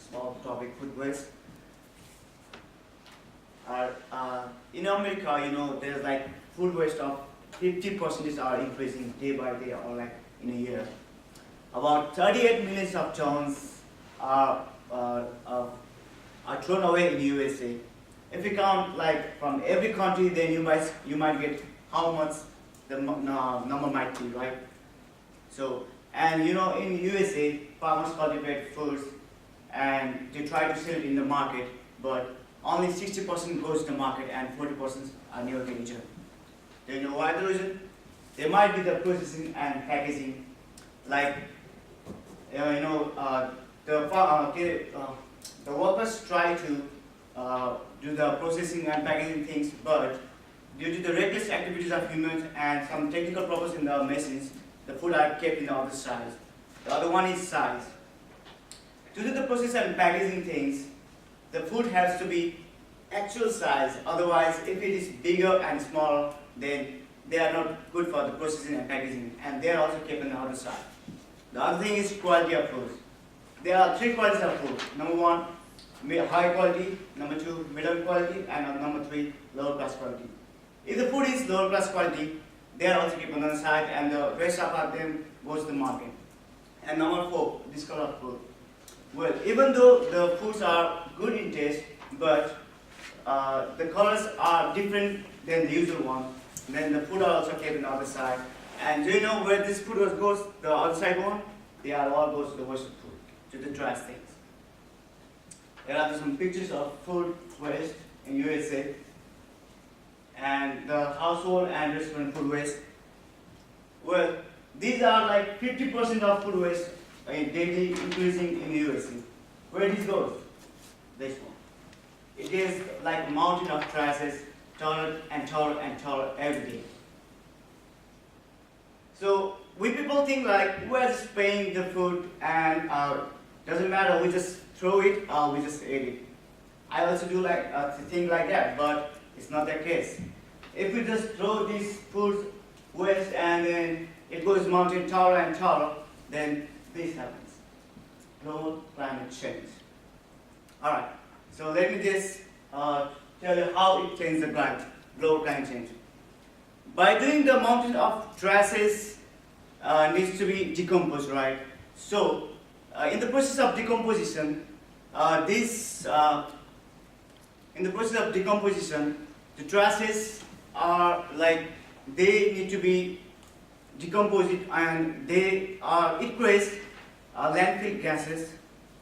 small topic, food waste. In America, there's like food waste of 50% are increasing day by day or like in a year. About 38 millions of tons are, uh, uh, are thrown away in USA. If you count like from every country, then you might get how much the number might be, right? So, and in USA, farmers cultivate foods and they try to sell it in the market, but only 60% goes to the market and 40% are never get eaten. Do you know why the reason? There might be the processing and packaging, like the workers try to do the processing and packaging things, but due to the reckless activities of humans and some technical problems in the machines, the food are kept in the other size. The other one is size. To do the process and packaging things, the food has to be actual size. Otherwise, if it is bigger and smaller, then they are not good for the processing and packaging, and they are also kept on the other side. The other thing is quality of food. There are three qualities of food. Number one, high quality. Number two, middle quality, and number three, lower class quality. If the food is lower class quality, they are also kept on the side, and the rest of them goes to the market. And number four, discolor of food. Well, even though the foods are good in taste, but the colors are different than the usual one, then the food are also kept on the other side. And do you know where this food goes? The other side one? They are all goes to the waste food, to the trash things. There are some pictures of food waste in USA, and the household and restaurant food waste. Well, these are like 50% of food waste daily increasing in USA. Where this goes? This one. It is like a mountain of trashes, taller and taller and taller every day. So we people think like we're just paying the food and doesn't matter, we just throw it or we just eat it. I also do like a thing like that, but it's not the case. If we just throw these food waste and then it goes mountain taller and taller, then this happens. Global climate change. Alright, so let me just tell you how it changes the climate, global climate change. By doing the mountain of trashes needs to be decomposed, right? So, in the process of decomposition, the trashes are like, they need to be decomposed and it creates landfill gases,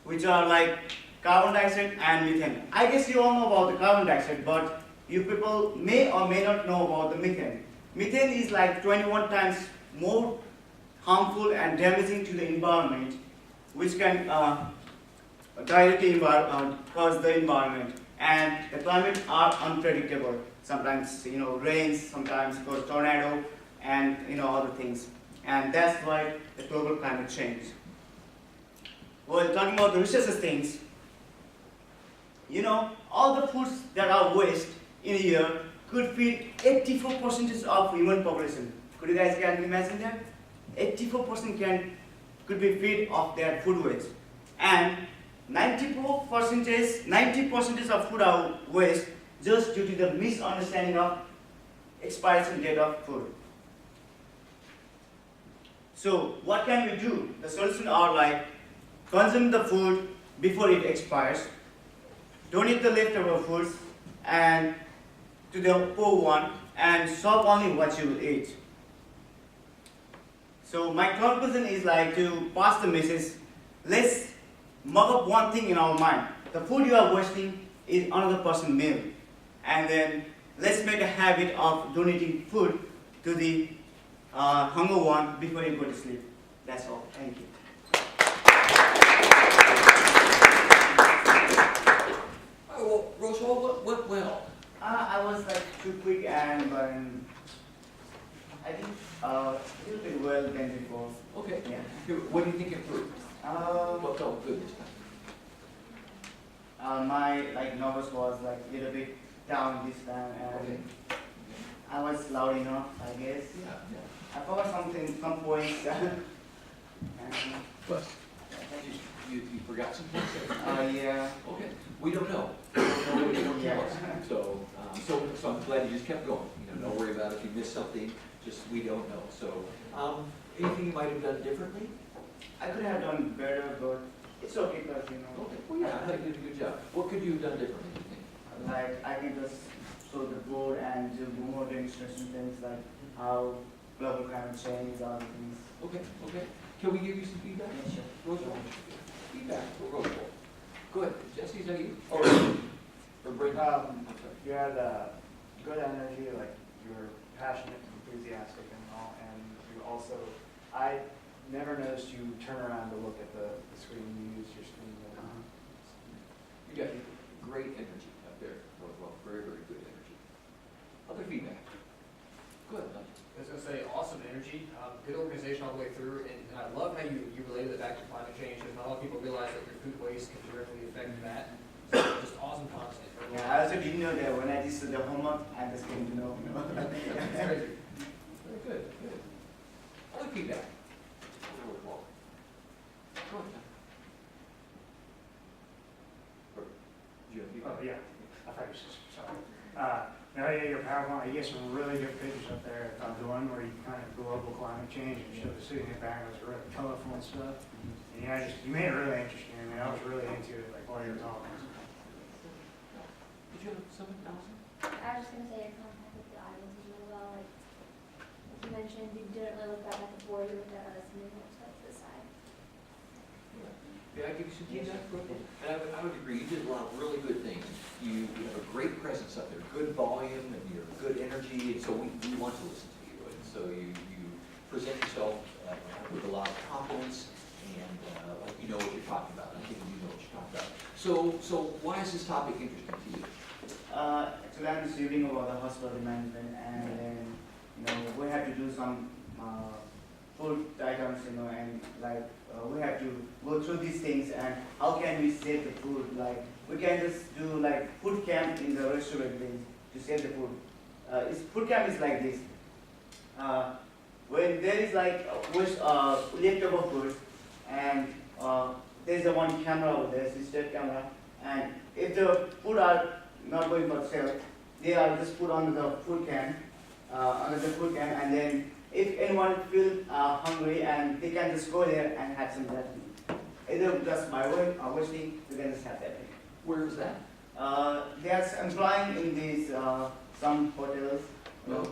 which are like carbon dioxide and methane. I guess you all know about the carbon dioxide, but you people may or may not know about the methane. Methane is like 21 times more harmful and damaging to the environment, which can directly cause the environment. And the climate are unpredictable. Sometimes rains, sometimes goes tornado, and other things. And that's why the global climate change. Well, talking about the research things, all the foods that are waste in a year could feed 84% of human population. Could you guys can imagine that? 84% could be fed of their food waste, and 90% of food are waste just due to the misunderstanding of expiration date of food. So what can we do? The solution are like consume the food before it expires, donate the leftover foods and to the poor one, and solve only what you will eat. So my conclusion is like to pass the message, let's mug up one thing in our mind. The food you are wasting is another person's meal. And then let's make a habit of donating food to the hunger one before you go to sleep. That's all. Thank you. Well, Rosal, what went well? I was like too quick and I think a little bit well than before. Okay. Yeah. What do you think improved? What felt good this time? My nervous was like a little bit down this time, and Okay. I was loud enough, I guess. Yeah. I forgot some points. And, Plus. thank you. you forgot some things? Yeah. Okay, we don't know. We don't know what you won't tell us. So I'm glad you just kept going. You know, don't worry about it if you missed something, just we don't know. So, anything you might have done differently? I could have done better, but it's okay, because, you know. Okay, well, yeah, I thought you did a good job. What could you have done differently, do you think? Like, I can just show the board and do more demonstration things, like how global climate change, all the things. Okay, okay. Can we give you some feedback? Yeah, sure. Roosevelt? Feedback, or Roosevelt? Go ahead, Jesse, is that you? Or Brendan? I'm sorry. You had good energy, like you were passionate, enthusiastic, and all. And you also, I never noticed you turn around to look at the screen. You use your screen. You got great energy up there, Roosevelt. Very, very good energy. Other feedback? Go ahead, Mike. I was going to say, awesome energy, good organization all the way through, and I love how you related it back to climate change, because not a lot of people realize that your food waste can directly affect that. So just awesome content. Yeah, I also didn't know that when I just did the homework, I just came to know. It's crazy. Very good, good. Other feedback? Roosevelt. Go ahead, Tom. Or, do you have feedback? Oh, yeah. I thought you said, sorry. No, yeah, your PowerPoint, you get some really good pictures up there. The one where you kind of global climate change and show the city in the background was really colorful and stuff. And yeah, you made it really interesting. I mean, I was really into it, like while you were talking. Did you have something, Allison? I was just gonna say your contact with the audience is really well. Like you mentioned, you didn't really look back at the board, you looked at us and then looked to the side. Did I give you some feedback? And I would agree, you did a lot of really good things. You have a great presence up there, good volume, and you're good energy, and so we want to listen to you. And so you present yourself with a lot of confidence, and like you know what you're talking about. I think you know what you're talking about. So why is this topic interesting to you? Actually, I'm just reading about the hospital management, and then, you know, we have to do some food items, you know, and like we have to go through these things, and how can we save the food? Like we can just do like food camp in the restaurant things to save the food. Food camp is like this. When there is like leftover food, and there is a one camera over there, system camera, and if the food are not going for sale, they are just put on the food can, and then if anyone feels hungry, and they can just go there and have some that. Either just by washing, you can just have that. Where is that? They are employing in these some hotels, you know,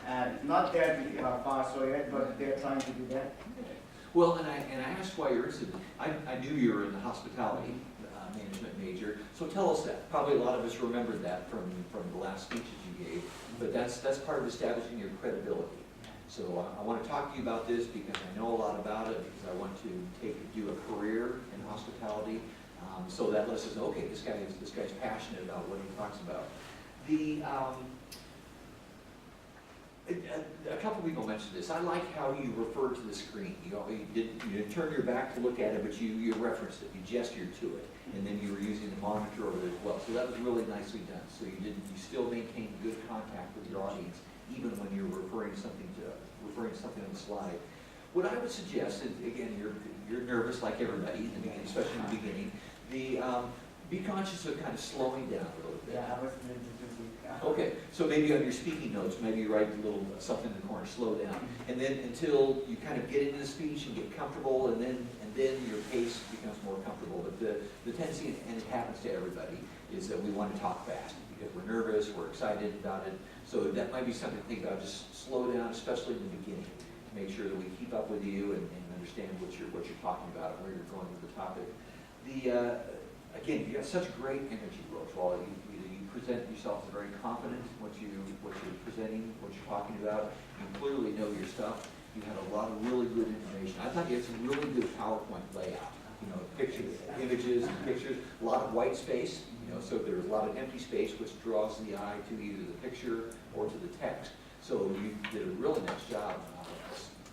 and not that far so yet, but they are trying to do that. Well, and I asked why you're interested. I knew you were in the hospitality management major, so tell us that. Probably a lot of us remembered that from the last speeches you gave, but that's part of establishing your credibility. So I want to talk to you about this because I know a lot about it, because I want to do a career in hospitality. So that lets us know, okay, this guy's passionate about what he talks about. A couple people mentioned this. I like how you referred to the screen. You didn't turn your back to look at it, but you referenced it. You gestured to it, and then you were using the monitor over there as well. So that was really nicely done. So you still maintained good contact with your audience, even when you're referring something on the slide. What I would suggest, and again, you're nervous like everybody in the beginning, especially in the beginning. Be conscious of kind of slowing down a little bit. Yeah, I was really busy. Okay, so maybe on your speaking notes, maybe you write a little something in the corner, slow down, and then until you kind of get into the speech and get comfortable, and then your pace becomes more comfortable. But the tendency, and it happens to everybody, is that we want to talk fast because we're nervous, we're excited about it. So that might be something to think about. Just slow down, especially in the beginning. Make sure that we keep up with you and understand what you're talking about and where you're going with the topic. Again, you got such great energy, Roosevelt. You present yourself as very confident in what you're presenting, what you're talking about. You clearly know your stuff. You had a lot of really good information. I thought you had some really good PowerPoint layout. You know, pictures, images, and pictures. A lot of white space. You know, so there's a lot of empty space, which draws the eye to either the picture or to the text. So you did a really nice job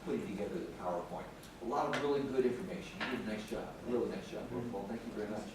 putting together the PowerPoint. A lot of really good information. You did a nice job. A really nice job. Well, thank you very much.